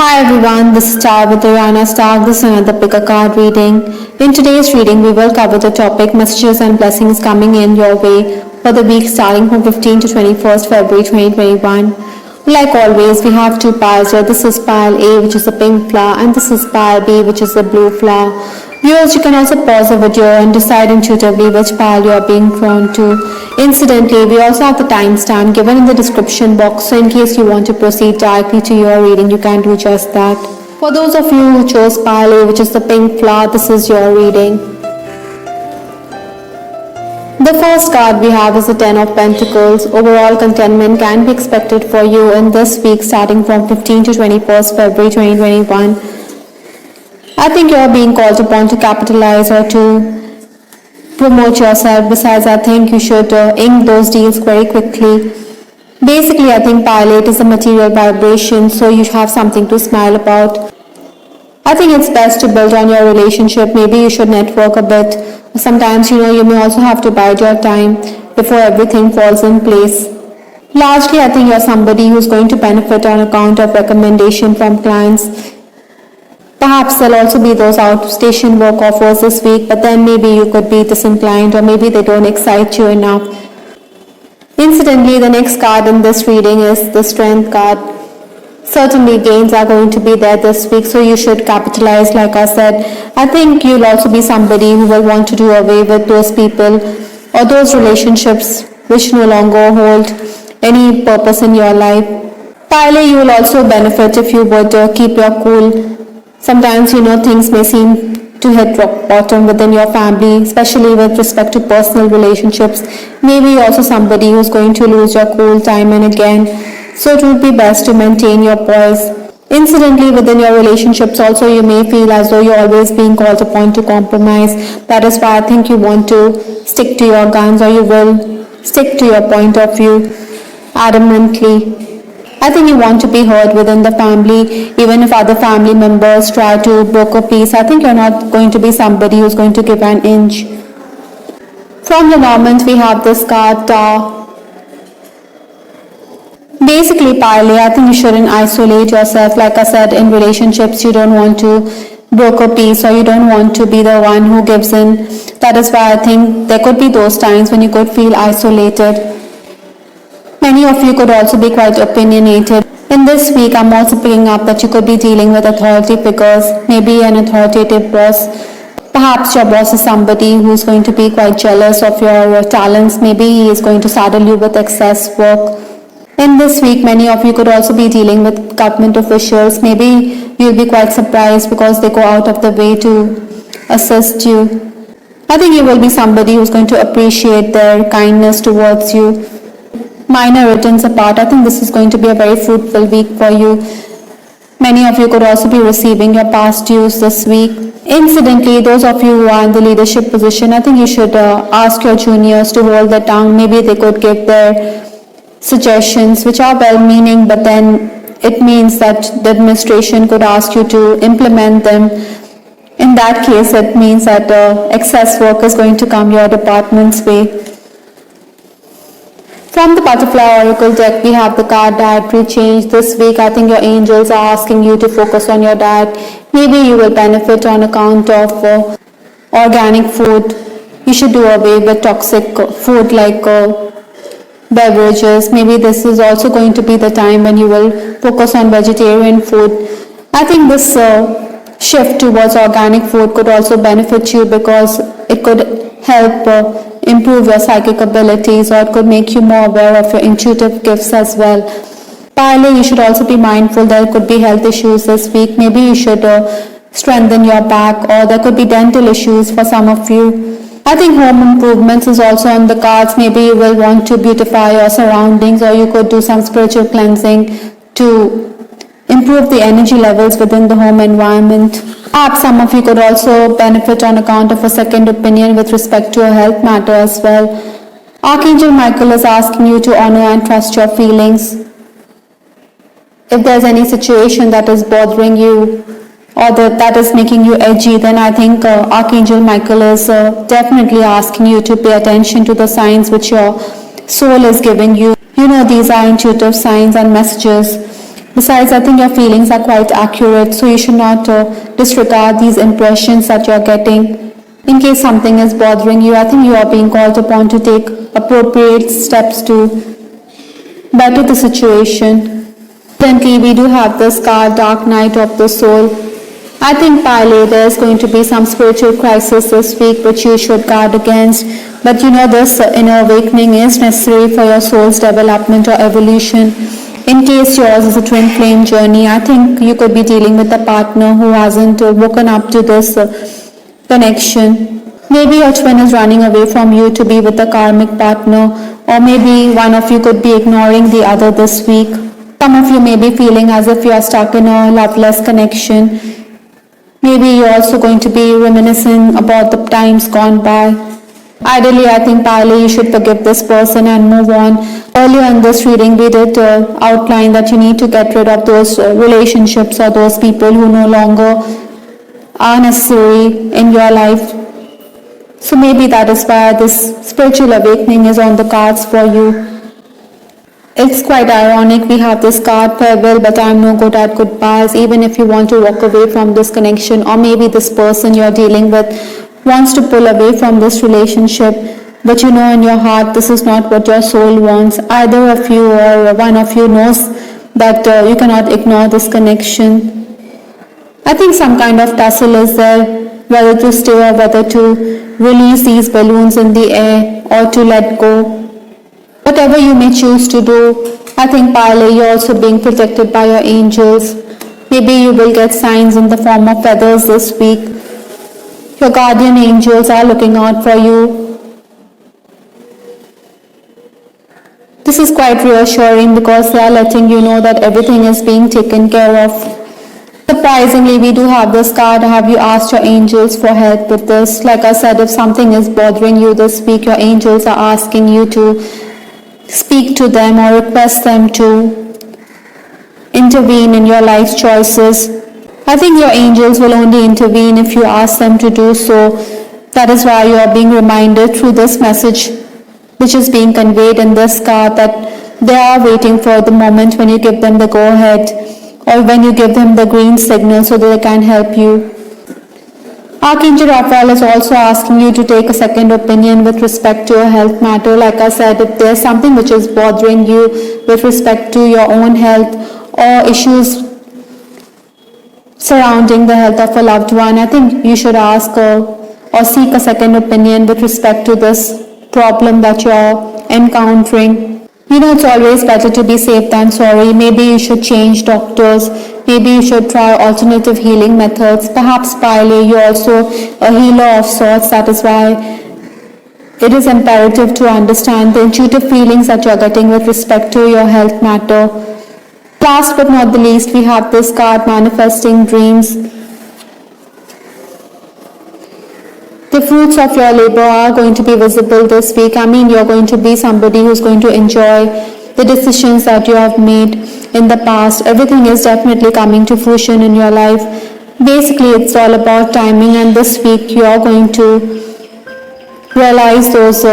Hi everyone, this is Star with Ariana Stark. This is another pick a card reading. In today's reading, we will cover the topic messages and blessings coming in your way for the week starting from 15 to 21st February 2021. Like always, we have two piles here. This is pile A, which is a pink flower, and this is pile B, which is a blue flower. Viewers, you can also pause the video and decide intuitively which pile you are being drawn to. Incidentally, we also have the timestamp given in the description box, so in case you want to proceed directly to your reading, you can do just that. For those of you who chose pile A, which is the pink flower, this is your reading. The first card we have is the Ten of Pentacles. Overall contentment can be expected for you in this week starting from 15 to 21st February 2021. I think you are being called upon to capitalize or to promote yourself. Besides, I think you should ink those deals very quickly. Basically, I think pile 8 is a material vibration, so you have something to smile about. I think it's best to build on your relationship. Maybe you should network a bit. Sometimes, you may also have to bide your time before everything falls in place. Largely, I think you're somebody who's going to benefit on account of recommendation from clients. Perhaps there'll also be those outstation work offers this week, but then maybe you could be disinclined or maybe they don't excite you enough. Incidentally, the next card in this reading is the Strength card. Certainly gains are going to be there this week, so you should capitalize like I said. I think you'll also be somebody who will want to do away with those people or those relationships which no longer hold any purpose in your life. Finally, you will also benefit if you would keep your cool. Sometimes, things may seem to hit rock bottom within your family, especially with respect to personal relationships. Maybe you're also somebody who's going to lose your cool time and again. So it would be best to maintain your poise. Incidentally, within your relationships also, you may feel as though you're always being called upon to compromise. That is why I think you want to stick to your guns, or you will stick to your point of view adamantly. I think you want to be heard within the family, even if other family members try to broker peace. I think you're not going to be somebody who's going to give an inch. From the moment we have this card, basically pile A, I think you shouldn't isolate yourself. Like I said, in relationships, you don't want to broker peace or you don't want to be the one who gives in. That is why I think there could be those times when you could feel isolated. Many of you could also be quite opinionated. In this week, I'm also picking up that you could be dealing with authority figures, maybe an authoritative boss. Perhaps your boss is somebody who's going to be quite jealous of your talents. Maybe he is going to saddle you with excess work. In this week, many of you could also be dealing with government officials. Maybe you'll be quite surprised because they go out of the way to assist you. I think you will be somebody who's going to appreciate their kindness towards you. Minor returns apart, I think this is going to be a very fruitful week for you. Many of you could also be receiving your past dues this week. Incidentally, those of you who are in the leadership position, I think you should ask your juniors to hold their tongue. Maybe they could give their suggestions, which are well-meaning, but then it means that the administration could ask you to implement them. In that case, it means that excess work is going to come your department's way. From the Butterfly Oracle deck, we have the card Dietary Change. This week, I think your angels are asking you to focus on your diet. Maybe you will benefit on account of organic food. You should do away with toxic food like beverages. Maybe this is also going to be the time when you will focus on vegetarian food. I think this shift towards organic food could also benefit you because it could help improve your psychic abilities, or it could make you more aware of your intuitive gifts as well. Finally, you should also be mindful there could be health issues this week. Maybe you should strengthen your back, or there could be dental issues for some of you. I think home improvements is also on the cards. Maybe you will want to beautify your surroundings, or you could do some spiritual cleansing to improve the energy levels within the home environment. Perhaps some of you could also benefit on account of a second opinion with respect to a health matter as well. Archangel Michael is asking you to honor and trust your feelings. If there's any situation that is bothering you or that is making you edgy, then I think Archangel Michael is definitely asking you to pay attention to the signs which your soul is giving you. These are intuitive signs and messages. Besides, I think your feelings are quite accurate, so you should not disregard these impressions that you're getting. In case something is bothering you, I think you are being called upon to take appropriate steps to better the situation. Currently, we do have this card, Dark Night of the Soul. I think Pale, there's going to be some spiritual crisis this week which you should guard against. But you know, this inner awakening is necessary for your soul's development or evolution. In case yours is a twin flame journey, I think you could be dealing with a partner who hasn't woken up to this connection. Maybe your twin is running away from you to be with a karmic partner, or maybe one of you could be ignoring the other this week. Some of you may be feeling as if you are stuck in a loveless connection. Maybe you're also going to be reminiscing about the times gone by. Ideally, I think Pale, you should forgive this person and move on. Earlier in this reading, we did outline that you need to get rid of those relationships or those people who no longer are necessary in your life. So maybe that is why this spiritual awakening is on the cards for you. It's quite ironic, we have this card, farewell, but I'm no good at goodbyes. Even if you want to walk away from this connection, or maybe this person you're dealing with wants to pull away from this relationship, but you know in your heart this is not what your soul wants. Either of you or one of you knows that you cannot ignore this connection. I think some kind of tussle is there, whether to stay or whether to release these balloons in the air or to let go. Whatever you may choose to do, I think Pale, you're also being protected by your angels. Maybe you will get signs in the form of feathers this week. Your guardian angels are looking out for you. This is quite reassuring because they are letting you know that everything is being taken care of. Surprisingly, we do have this card. Have you asked your angels for help with this? Like I said, if something is bothering you this week, your angels are asking you to speak to them or request them to intervene in your life choices. I think your angels will only intervene if you ask them to do so. That is why you are being reminded through this message which is being conveyed in this card that they are waiting for the moment when you give them the go-ahead or when you give them the green signal so that they can help you. Archangel Raphael is also asking you to take a second opinion with respect to your health matter. Like I said, if there's something which is bothering you with respect to your own health or issues surrounding the health of a loved one, I think you should ask or seek a second opinion with respect to this problem that you're encountering. You know, it's always better to be safe than sorry. Maybe you should change doctors. Maybe you should try alternative healing methods. Perhaps Pale, you're also a healer of sorts. That is why it is imperative to understand the intuitive feelings that you're getting with respect to your health matter. Last but not the least, we have this card, Manifesting Dreams. The fruits of your labor are going to be visible this week. I mean, you're going to be somebody who's going to enjoy the decisions that you have made in the past. Everything is definitely coming to fruition in your life. Basically, it's all about timing, and this week you're going to realize those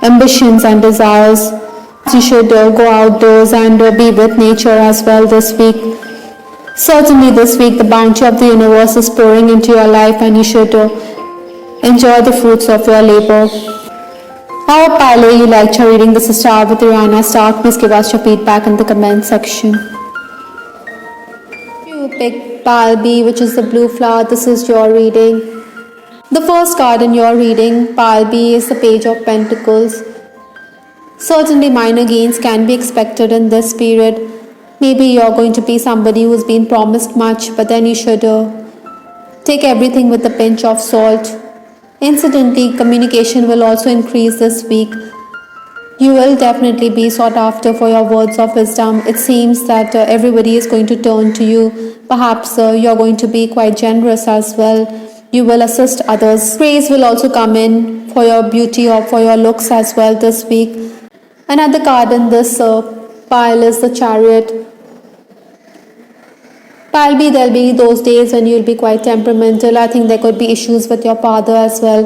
ambitions and desires. You should go outdoors and be with nature as well this week. Certainly this week the bounty of the universe is pouring into your life and you should enjoy the fruits of your labor. How Pale you liked your reading. This is Star with Rihanna Stark. Please give us your feedback in the comment section. You picked Pile B, which is the blue flower. This is your reading. The first card in your reading, Pile B, is the Page of Pentacles. Certainly minor gains can be expected in this period. Maybe you're going to be somebody who's been promised much, but then you should take everything with a pinch of salt. Incidentally, communication will also increase this week. You will definitely be sought after for your words of wisdom. It seems that everybody is going to turn to you. Perhaps you're going to be quite generous as well. You will assist others. Praise will also come in for your beauty or for your looks as well this week. Another card in this pile is the Chariot. Pile B, there'll be those days when you'll be quite temperamental. I think there could be issues with your father as well.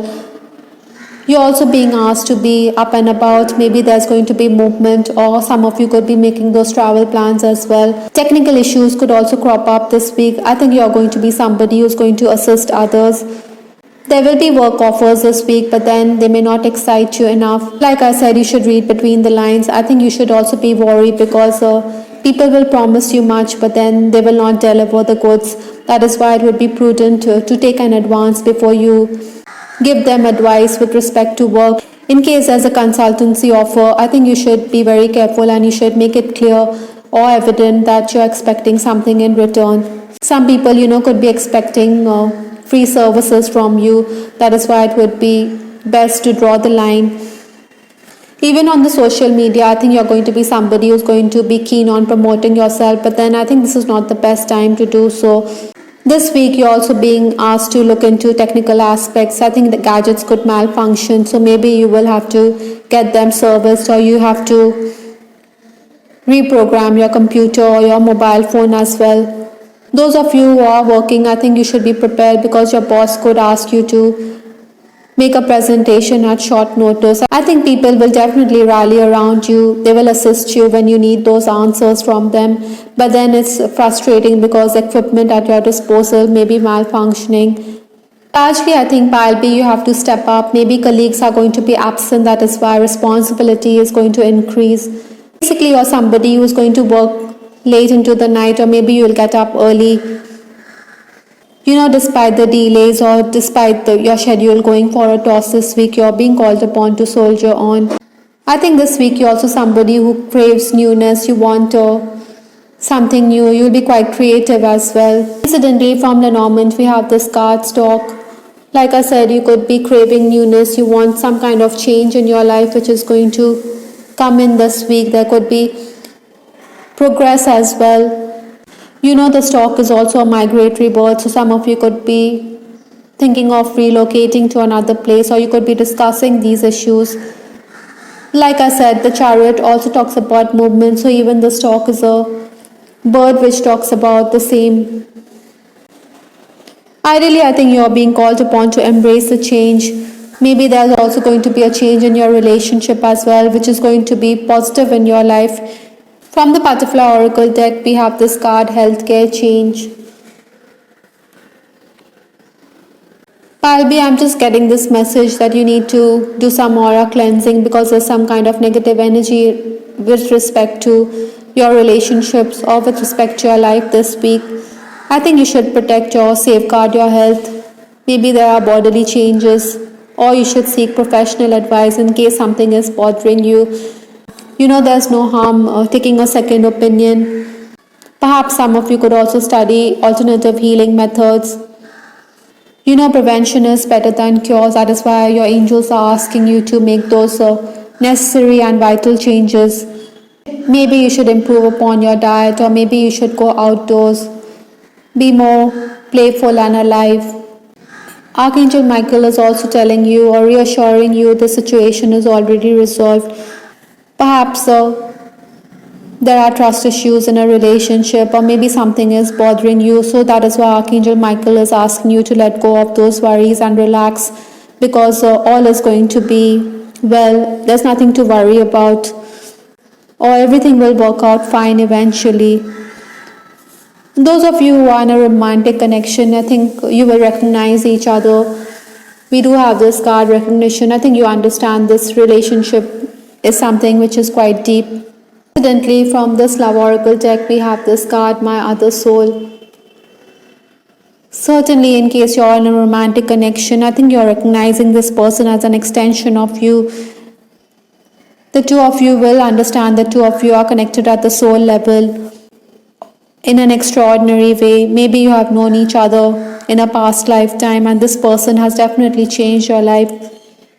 You're also being asked to be up and about. Maybe there's going to be movement, or some of you could be making those travel plans as well. Technical issues could also crop up this week. I think you're going to be somebody who's going to assist others. There will be work offers this week, but then they may not excite you enough. Like I said, you should read between the lines. I think you should also be worried because people will promise you much, but then they will not deliver the goods. That is why it would be prudent to take an advance before you give them advice with respect to work. In case there's a consultancy offer, I think you should be very careful and you should make it clear or evident that you're expecting something in return. Some people, could be expecting free services from you. That is why it would be best to draw the line. Even on the social media, I think you're going to be somebody who's going to be keen on promoting yourself, but then I think this is not the best time to do so. This week, you're also being asked to look into technical aspects. I think the gadgets could malfunction, so maybe you will have to get them serviced, or you have to reprogram your computer or your mobile phone as well. Those of you who are working, I think you should be prepared because your boss could ask you to make a presentation at short notice. I think people will definitely rally around you. They will assist you when you need those answers from them. But then it's frustrating because equipment at your disposal may be malfunctioning. Largely, I think Pile B, you have to step up. Maybe colleagues are going to be absent. That is why responsibility is going to increase. Basically, you're somebody who's going to work late into the night, or maybe you'll get up early. Despite the delays or despite your schedule going for a toss this week, you're being called upon to soldier on. I think this week you're also somebody who craves newness. You want something new. You'll be quite creative as well. Incidentally, from Lenormand, we have this card stock. Like I said, you could be craving newness. You want some kind of change in your life which is going to come in this week. There could be progress as well. The stock is also a migratory bird, so some of you could be thinking of relocating to another place, or you could be discussing these issues. Like I said, the chariot also talks about movement, so even the stock is a bird which talks about the same. Ideally, I think you are being called upon to embrace the change. Maybe there's also going to be a change in your relationship as well, which is going to be positive in your life. From the Butterfly Oracle deck, we have this card, Healthcare Change. Pile B, I'm just getting this message that you need to do some aura cleansing because there's some kind of negative energy with respect to your relationships or with respect to your life this week. I think you should protect or safeguard your health. Maybe there are bodily changes, or you should seek professional advice in case something is bothering you. There's no harm taking a second opinion. Perhaps some of you could also study alternative healing methods. Prevention is better than cures. That is why your angels are asking you to make those necessary and vital changes. Maybe you should improve upon your diet, or maybe you should go outdoors. Be more playful and alive. Archangel Michael is also telling you or reassuring you the situation is already resolved. Perhaps there are trust issues in a relationship, or maybe something is bothering you. So that is why Archangel Michael is asking you to let go of those worries and relax, because all is going to be well. There's nothing to worry about, or everything will work out fine eventually. Those of you who are in a romantic connection, I think you will recognize each other. We do have this card, recognition. I think you understand this relationship is something which is quite deep. Incidentally, from this Love Oracle deck, we have this card, My Other Soul. Certainly, in case you're in a romantic connection, I think you're recognizing this person as an extension of you. The two of you will understand the two of you are connected at the soul level in an extraordinary way. Maybe you have known each other in a past lifetime, and this person has definitely changed your life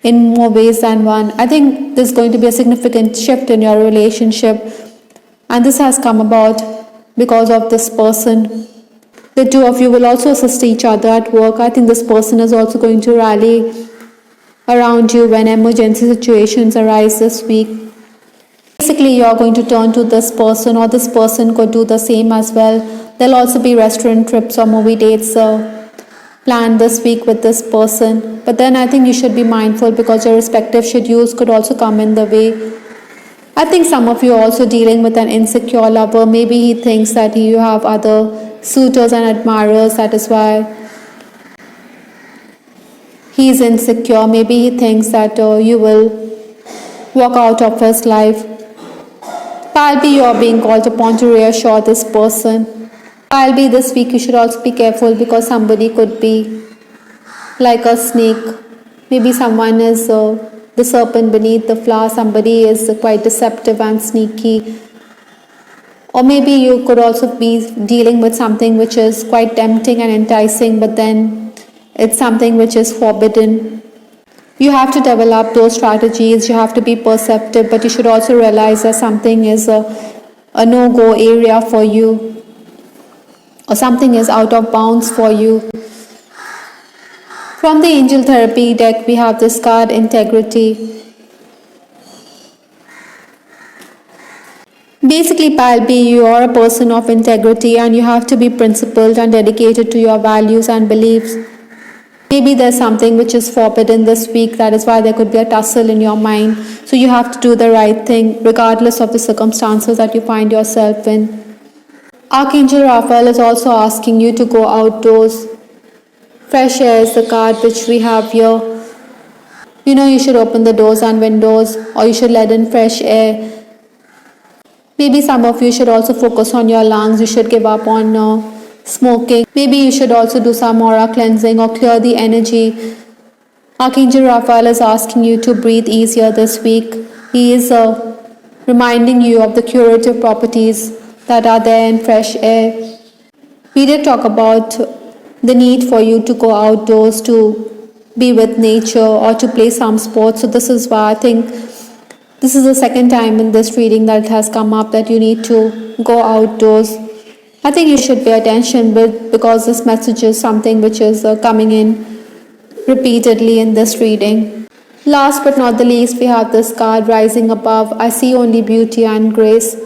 in more ways than one. I think there's going to be a significant shift in your relationship, and this has come about because of this person. The two of you will also assist each other at work. I think this person is also going to rally around you when emergency situations arise this week. Basically, you're going to turn to this person, or this person could do the same as well. There'll also be restaurant trips or movie dates plan this week with this person. But then I think you should be mindful because your respective schedules could also come in the way. I think some of you are also dealing with an insecure lover. Maybe he thinks that you have other suitors and admirers. That is why he is insecure. Maybe he thinks that you will walk out of his life. Palby, you are being called upon to reassure this person. Palby, this week you should also be careful because somebody could be like a snake. Maybe someone is the serpent beneath the flower. Somebody is quite deceptive and sneaky. Or maybe you could also be dealing with something which is quite tempting and enticing, but then it's something which is forbidden. You have to develop those strategies, you have to be perceptive, but you should also realize that something is a no-go area for you, or something is out of bounds for you. From the Angel Therapy deck, we have this card, Integrity. Basically, Palby, you are a person of integrity and you have to be principled and dedicated to your values and beliefs. Maybe there's something which is forbidden this week, that is why there could be a tussle in your mind. So you have to do the right thing regardless of the circumstances that you find yourself in. Archangel Raphael is also asking you to go outdoors. Fresh air is the card which we have here. You should open the doors and windows, or you should let in fresh air. Maybe some of you should also focus on your lungs. You should give up on smoking. Maybe you should also do some aura cleansing or clear the energy. Archangel Raphael is asking you to breathe easier this week. He is reminding you of the curative properties that are there in fresh air. We did talk about the need for you to go outdoors, to be with nature, or to play some sports. So this is why I think this is the second time in this reading that it has come up that you need to go outdoors. I think you should pay attention because this message is something which is coming in repeatedly in this reading. Last but not the least, we have this card, Rising Above. I see only beauty and grace.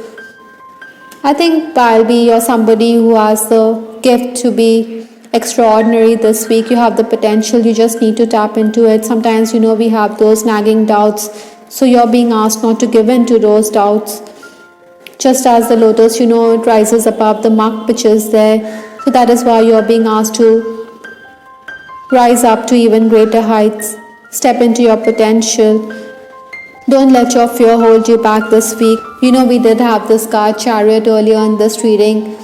I think Palby, you're somebody who has the gift to be extraordinary this week. You have the potential, you just need to tap into it. Sometimes, we have those nagging doubts. So you're being asked not to give in to those doubts. Just as the lotus, it rises above the muck which is there. So that is why you're being asked to rise up to even greater heights. Step into your potential. Don't let your fear hold you back this week. We did have this card, Chariot, earlier in this reading.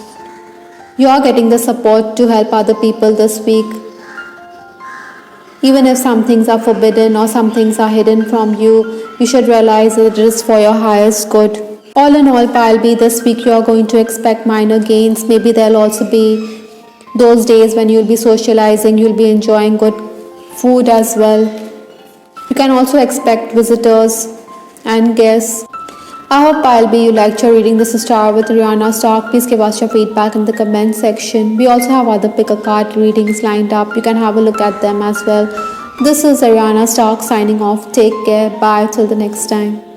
You are getting the support to help other people this week. Even if some things are forbidden or some things are hidden from you, you should realize that it is for your highest good. All in all, Palby, this week you are going to expect minor gains. Maybe there'll also be those days when you'll be socializing, you'll be enjoying good food as well. You can also expect visitors and guests. I hope, Palby, you liked your reading. This is Star with Ariana Stark. Please give us your feedback in the comment section. We also have other pick a card readings lined up. You can have a look at them as well. This is Ariana Stark signing off. Take care. Bye till the next time.